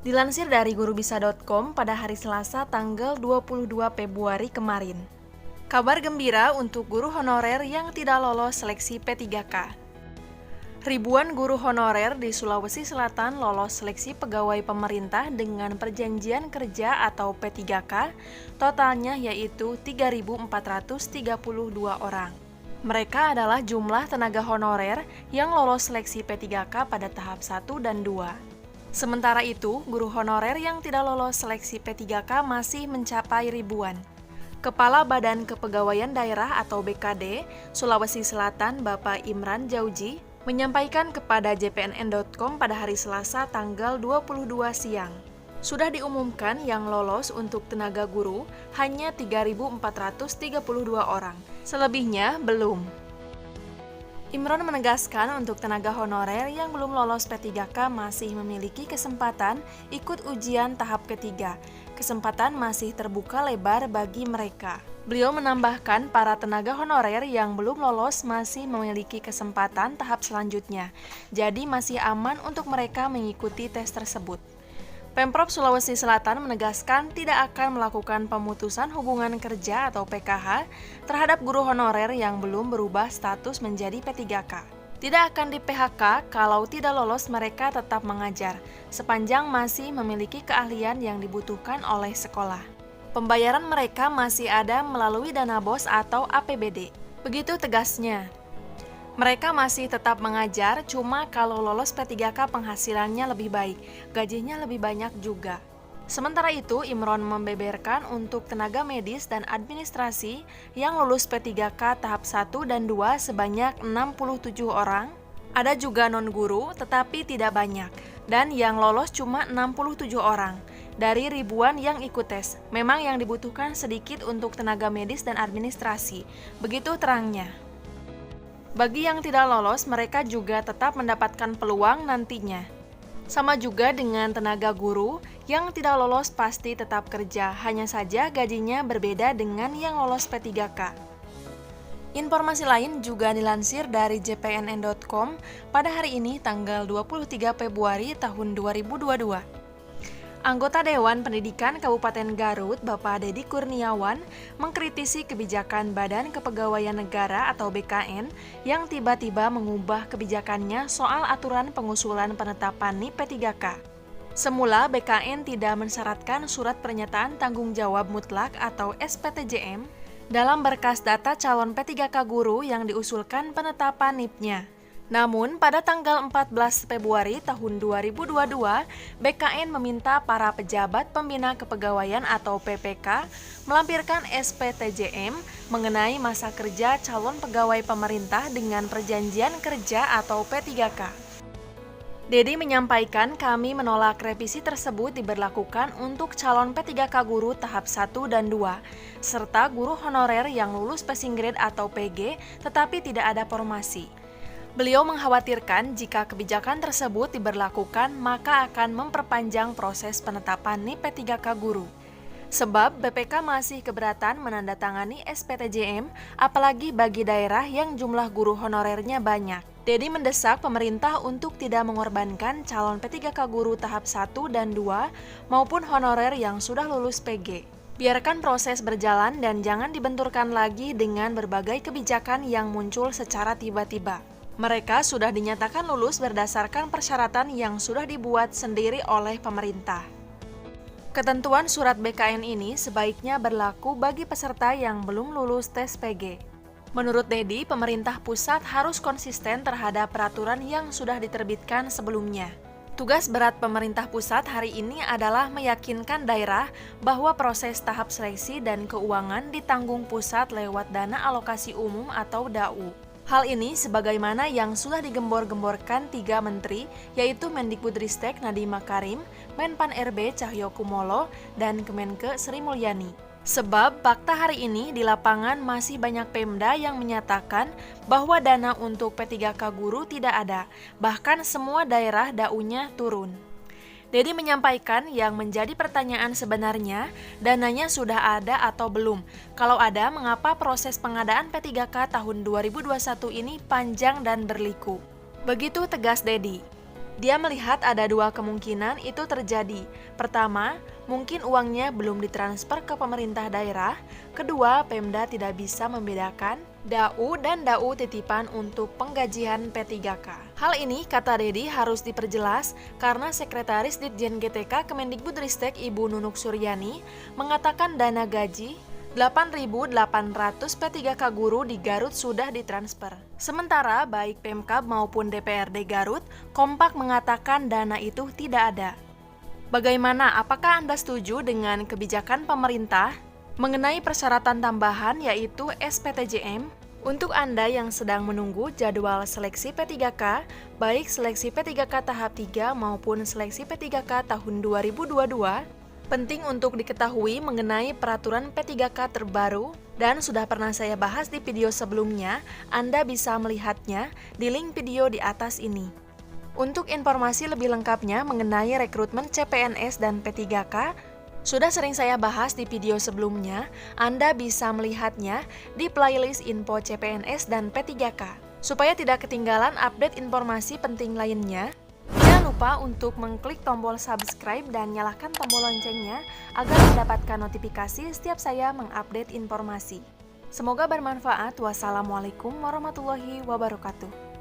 Dilansir dari gurubisa.com pada hari Selasa tanggal 22 Februari kemarin. Kabar gembira untuk guru honorer yang tidak lolos seleksi P3K. Ribuan guru honorer di Sulawesi Selatan lolos seleksi pegawai pemerintah dengan perjanjian kerja atau P3K, totalnya yaitu 3.432 orang. Mereka adalah jumlah tenaga honorer yang lolos seleksi P3K pada tahap 1 dan 2. Sementara itu, guru honorer yang tidak lolos seleksi P3K masih mencapai ribuan. Kepala Badan Kepegawaian Daerah atau BKD, Sulawesi Selatan, Bapak Imran Jauji, menyampaikan kepada jpnn.com pada hari Selasa tanggal 22 siang. Sudah diumumkan yang lolos untuk tenaga guru hanya 3.432 orang, selebihnya belum. Imran menegaskan untuk tenaga honorer yang belum lolos P3K masih memiliki kesempatan ikut ujian tahap ketiga. Kesempatan masih terbuka lebar bagi mereka. Beliau menambahkan para tenaga honorer yang belum lolos masih memiliki kesempatan tahap selanjutnya, jadi masih aman untuk mereka mengikuti tes tersebut. Pemprov Sulawesi Selatan menegaskan tidak akan melakukan pemutusan hubungan kerja atau PKH terhadap guru honorer yang belum berubah status menjadi P3K. Tidak akan di-PHK kalau tidak lolos mereka tetap mengajar, sepanjang masih memiliki keahlian yang dibutuhkan oleh sekolah. Pembayaran mereka masih ada melalui dana BOS atau APBD. Begitu tegasnya. Mereka masih tetap mengajar, cuma kalau lolos P3K penghasilannya lebih baik, gajinya lebih banyak juga. Sementara itu, Imran membeberkan untuk tenaga medis dan administrasi yang lulus P3K tahap 1 dan 2 sebanyak 67 orang. Ada juga non-guru, tetapi tidak banyak. Dan yang lolos cuma 67 orang. Dari ribuan yang ikut tes, memang yang dibutuhkan sedikit untuk tenaga medis dan administrasi. Begitu terangnya. Bagi yang tidak lolos, mereka juga tetap mendapatkan peluang nantinya. Sama juga dengan tenaga guru, yang tidak lolos pasti tetap kerja, hanya saja gajinya berbeda dengan yang lolos P3K. Informasi lain juga dilansir dari jpnn.com pada hari ini tanggal 23 Februari tahun 2022. Anggota Dewan Pendidikan Kabupaten Garut, Bapak Dedi Kurniawan, mengkritisi kebijakan Badan Kepegawaian Negara atau BKN yang tiba-tiba mengubah kebijakannya soal aturan pengusulan penetapan NIP P3K. Semula, BKN tidak mensyaratkan surat pernyataan tanggung jawab mutlak atau SPTJM dalam berkas data calon P3K guru yang diusulkan penetapan NIP-nya. Namun, pada tanggal 14 Februari tahun 2022, BKN meminta para pejabat pembina kepegawaian atau PPK melampirkan SPTJM mengenai masa kerja calon pegawai pemerintah dengan perjanjian kerja atau P3K. Dedi menyampaikan kami menolak revisi tersebut diberlakukan untuk calon P3K guru tahap 1 dan 2, serta guru honorer yang lulus passing grade atau PG tetapi tidak ada formasi. Beliau mengkhawatirkan jika kebijakan tersebut diberlakukan maka akan memperpanjang proses penetapan NIP P3K guru. Sebab BPK masih keberatan menandatangani SPTJM apalagi bagi daerah yang jumlah guru honorernya banyak. Dedi mendesak pemerintah untuk tidak mengorbankan calon P3K guru tahap 1 dan 2 maupun honorer yang sudah lulus PG. Biarkan proses berjalan dan jangan dibenturkan lagi dengan berbagai kebijakan yang muncul secara tiba-tiba. Mereka sudah dinyatakan lulus berdasarkan persyaratan yang sudah dibuat sendiri oleh pemerintah. Ketentuan surat BKN ini sebaiknya berlaku bagi peserta yang belum lulus tes PG. Menurut Dedi, pemerintah pusat harus konsisten terhadap peraturan yang sudah diterbitkan sebelumnya. Tugas berat pemerintah pusat hari ini adalah meyakinkan daerah bahwa proses tahap seleksi dan keuangan ditanggung pusat lewat dana alokasi umum atau DAU. Hal ini sebagaimana yang sudah digembor-gemborkan 3 menteri, yaitu Mendikbudristek Nadiem Makarim, Menpan RB Cahyokumolo, dan Kemenke Sri Mulyani. Sebab fakta hari ini di lapangan masih banyak Pemda yang menyatakan bahwa dana untuk P3K guru tidak ada, bahkan semua daerah DAU-nya turun. Dedi menyampaikan yang menjadi pertanyaan sebenarnya, dananya sudah ada atau belum? Kalau ada, mengapa proses pengadaan P3K tahun 2021 ini panjang dan berliku? Begitu tegas Dedi. Dia melihat ada dua kemungkinan itu terjadi. Pertama, mungkin uangnya belum ditransfer ke pemerintah daerah. Kedua, Pemda tidak bisa membedakan DAU dan DAU titipan untuk penggajian P3K. Hal ini, kata Dedi, harus diperjelas karena Sekretaris Ditjen GTK Kemendikbudristek Ibu Nunuk Suryani mengatakan dana gaji 8.800 P3K guru di Garut sudah ditransfer. Sementara baik Pemkab maupun DPRD Garut kompak mengatakan dana itu tidak ada. Bagaimana? Apakah Anda setuju dengan kebijakan pemerintah mengenai persyaratan tambahan yaitu SPTJM? Untuk Anda yang sedang menunggu jadwal seleksi P3K, baik seleksi P3K tahap 3 maupun seleksi P3K tahun 2022, penting untuk diketahui mengenai peraturan P3K terbaru dan sudah pernah saya bahas di video sebelumnya. Anda bisa melihatnya di link video di atas ini. Untuk informasi lebih lengkapnya mengenai rekrutmen CPNS dan P3K, sudah sering saya bahas di video sebelumnya. Anda bisa melihatnya di playlist info CPNS dan P3K. Supaya tidak ketinggalan update informasi penting lainnya, jangan lupa untuk mengklik tombol subscribe dan nyalakan tombol loncengnya agar mendapatkan notifikasi setiap saya mengupdate informasi. Semoga bermanfaat. Wassalamualaikum warahmatullahi wabarakatuh.